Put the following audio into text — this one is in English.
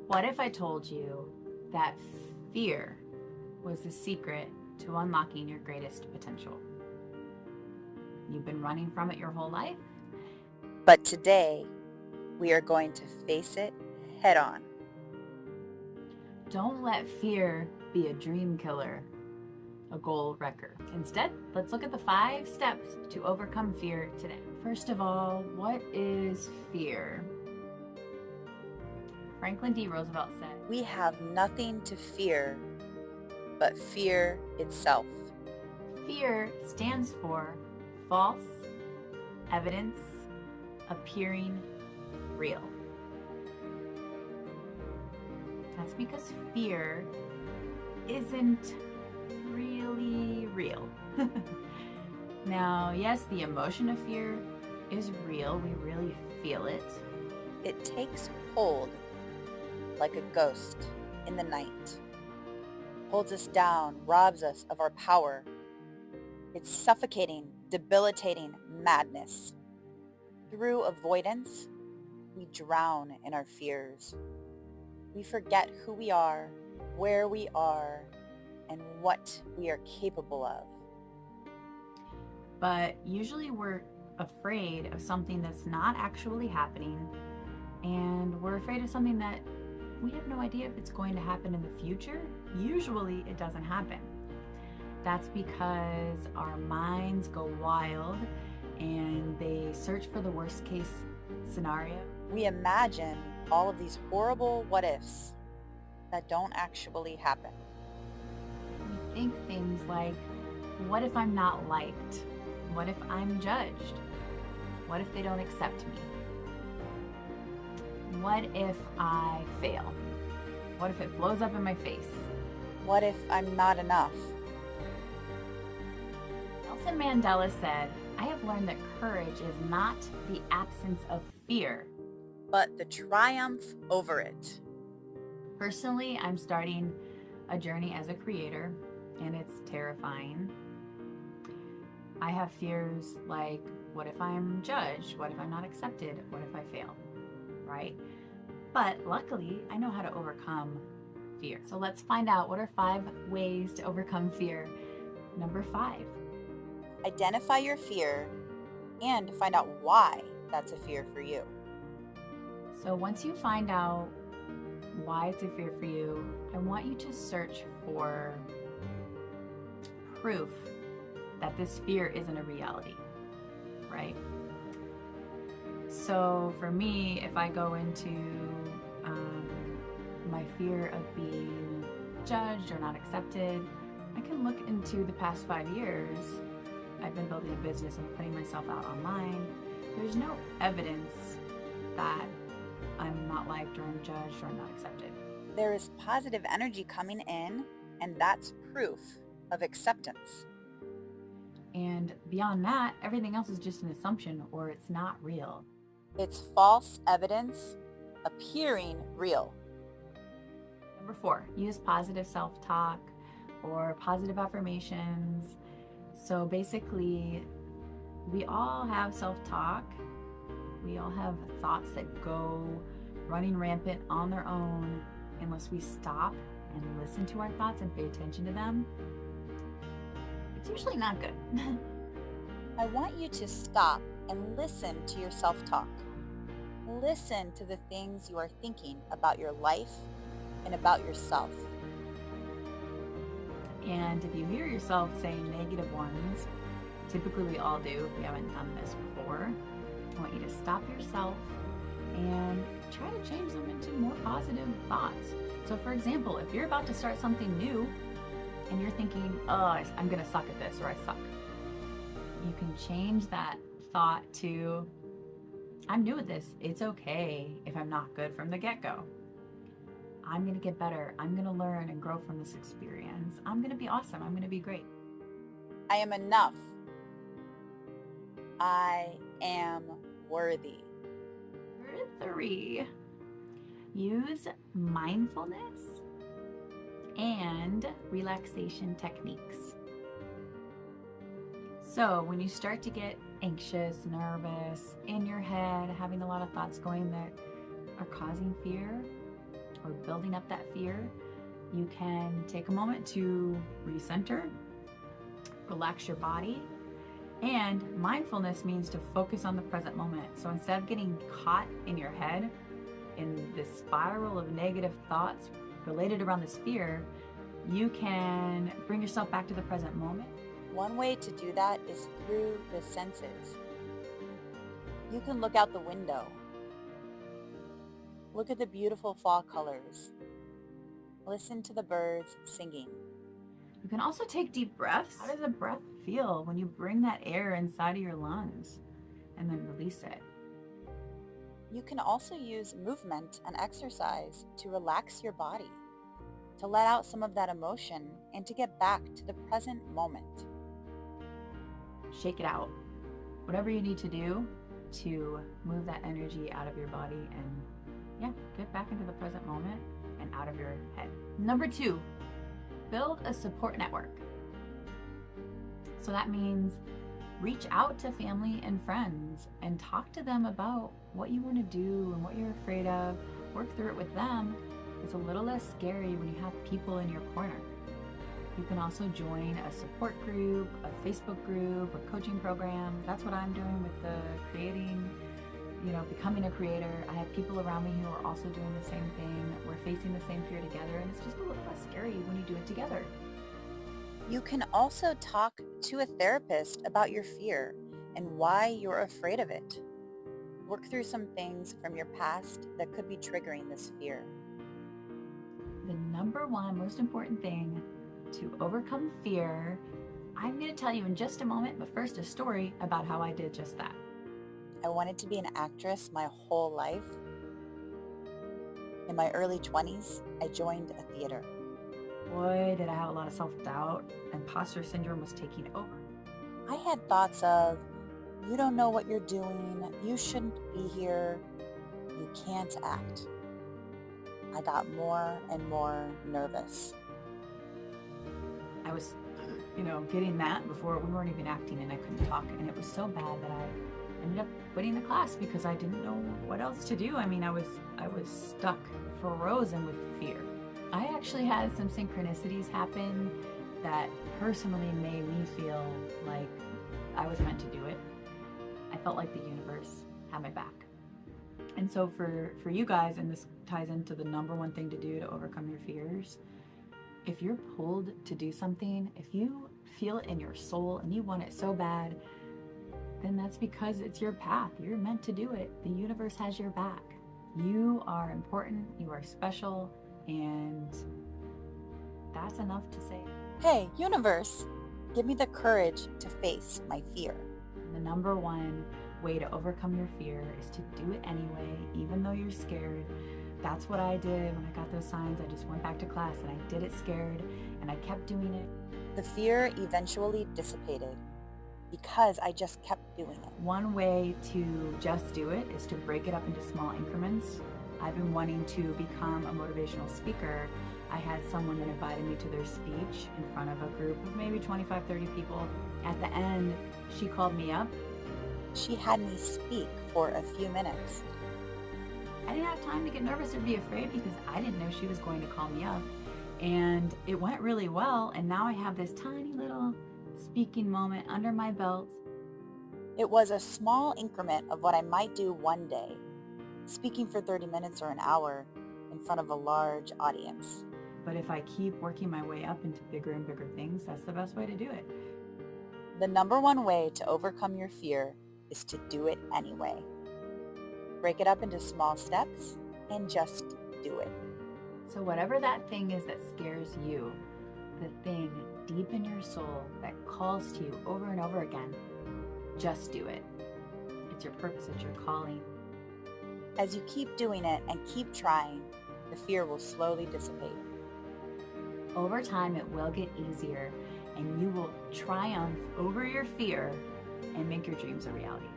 What if I told you that fear was the secret to unlocking your greatest potential? You've been running from it your whole life? But today, we are going to face it head on. Don't let fear be a dream killer, a goal wrecker. Instead, let's look at the 5 steps to overcome fear today. First of all, what is fear? Franklin D. Roosevelt said, We have nothing to fear but fear itself. fear stands for false evidence appearing real. That's because fear isn't really real. Now, yes, the emotion of fear is real. We really feel it. It takes hold like a ghost in the night, holds us down, robs us of our power. It's suffocating, debilitating madness. Through avoidance, we drown in our fears. We forget who we are, where we are, and what we are capable of. But usually we're afraid of something that's not actually happening, and we're afraid of something that we have no idea if it's going to happen in the future. Usually it doesn't happen. That's because our minds go wild and they search for the worst case scenario. We imagine all of these horrible what ifs that don't actually happen. We think things like, what if I'm not liked? What if I'm judged? What if they don't accept me? What if I fail? What if it blows up in my face? What if I'm not enough? Nelson Mandela said, I have learned that courage is not the absence of fear, but the triumph over it. Personally, I'm starting a journey as a creator, and it's terrifying. I have fears like, what if I'm judged? What if I'm not accepted? What if I fail? Right? But luckily, I know how to overcome fear. So let's find out, what are 5 ways to overcome fear. Number 5. Identify your fear and find out why that's a fear for you. So once you find out why it's a fear for you, I want you to search for proof that this fear isn't a reality, right? So for me, if I go into my fear of being judged or not accepted, I can look into the past 5 years. I've been building a business and putting myself out online. There's no evidence that I'm not liked or I'm judged or I'm not accepted. There is positive energy coming in, and that's proof of acceptance. And beyond that, everything else is just an assumption or it's not real. It's false evidence appearing real. Number 4, use positive self-talk or positive affirmations. So basically, we all have self-talk. We all have thoughts that go running rampant on their own unless we stop and listen to our thoughts and pay attention to them. It's usually not good. I want you to stop and listen to your self-talk. Listen to the things you are thinking about your life and about yourself. And if you hear yourself saying negative ones, typically we all do if we haven't done this before, I want you to stop yourself and try to change them into more positive thoughts. So for example, if you're about to start something new and you're thinking, oh, I'm gonna suck at this, or I suck, you can change that thought to, I'm new at this. It's okay if I'm not good from the get-go. I'm gonna get better. I'm gonna learn and grow from this experience. I'm gonna be awesome. I'm gonna be great. I am enough. I am worthy. Number 3, use mindfulness and relaxation techniques. So when you start to get anxious, nervous, in your head, having a lot of thoughts going that are causing fear, or building up that fear, you can take a moment to recenter, relax your body. And mindfulness means to focus on the present moment. So instead of getting caught in your head in this spiral of negative thoughts related around this fear, you can bring yourself back to the present moment. One way to do that is through the senses. You can look out the window. Look at the beautiful fall colors. Listen to the birds singing. You can also take deep breaths. How does a breath feel when you bring that air inside of your lungs and then release it? You can also use movement and exercise to relax your body, to let out some of that emotion and to get back to the present moment. Shake it out. Whatever you need to do to move that energy out of your body and get back into the present moment and out of your head. Number 2, build a support network. So that means reach out to family and friends and talk to them about what you want to do and what you're afraid of. Work through it with them. It's a little less scary when you have people in your corner. You can also join a support group, a Facebook group, a coaching program. That's what I'm doing with the becoming a creator. I have people around me who are also doing the same thing. We're facing the same fear together, and it's just a little less scary when you do it together. You can also talk to a therapist about your fear and why you're afraid of it. Work through some things from your past that could be triggering this fear. The number one most important thing to overcome fear, I'm going to tell you in just a moment, but first a story about how I did just that. I wanted to be an actress my whole life. In my early 20s, I joined a theater. Boy, did I have a lot of self-doubt. Imposter syndrome was taking over. I had thoughts of, you don't know what you're doing, you shouldn't be here, you can't act. I got more and more nervous. I was, getting that before we weren't even acting and I couldn't talk. And it was so bad that I ended up quitting the class because I didn't know what else to do. I mean, I was stuck, frozen with fear. I actually had some synchronicities happen that personally made me feel like I was meant to do it. I felt like the universe had my back. And so for you guys, and this ties into the number one thing to do to overcome your fears, if you're pulled to do something, if you feel it in your soul and you want it so bad, then that's because it's your path. You're meant to do it. The universe has your back. You are important, you are special, and that's enough to say, hey, universe, give me the courage to face my fear. the number one way to overcome your fear is to do it anyway, even though you're scared. That's what I did when I got those signs. I just went back to class and I did it scared and I kept doing it. The fear eventually dissipated because I just kept doing it. One way to just do it is to break it up into small increments. I've been wanting to become a motivational speaker. I had someone that invited me to their speech in front of a group of maybe 25, 30 people. At the end, she called me up. She had me speak for a few minutes. I didn't have time to get nervous or be afraid because I didn't know she was going to call me up. And it went really well. And now I have this tiny little speaking moment under my belt. It was a small increment of what I might do one day, speaking for 30 minutes or an hour in front of a large audience. But if I keep working my way up into bigger and bigger things, that's the best way to do it. The number one way to overcome your fear is to do it anyway. Break it up into small steps and just do it. So whatever that thing is that scares you, the thing deep in your soul that calls to you over and over again, just do it. It's your purpose, it's your calling. As you keep doing it and keep trying, the fear will slowly dissipate. Over time, it will get easier and you will triumph over your fear and make your dreams a reality.